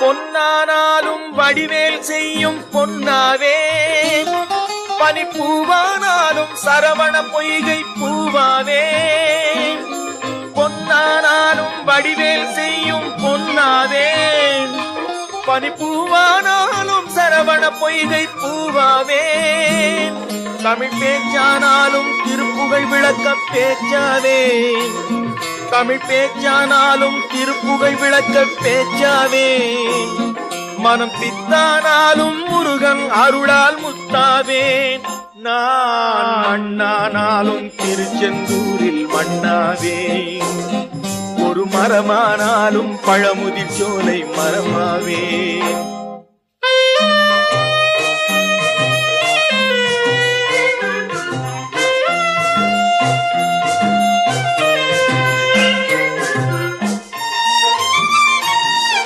பொன்னானாலும் வடிவேல் செய்யும் பொன்னாவே, பனிப்பூவானாலும் சரவண பொய்கை பூவாவே. பொன்னானாலும் வடிவேல் செய்யும் பொன்னாவே, பனிப்பூவானாலும் சரவண பொய்கை பூவாவே. தமிழ் பேச்சானாலும் திருப்புகழ் விளக்க பேச்சாவே, தமிழ் பேச்சானாலும் திருப்புகழ் விளக்க பேச்சாவே. மனம் பித்தானாலும் முருகன் அருளால் முத்தாவேன். நான் மண்ணானாலும் திருச்செந்தூரில் மண்ணாவேன். ஒரு மரமானாலும் பழமுதிர் சோலை மரமாவேன்.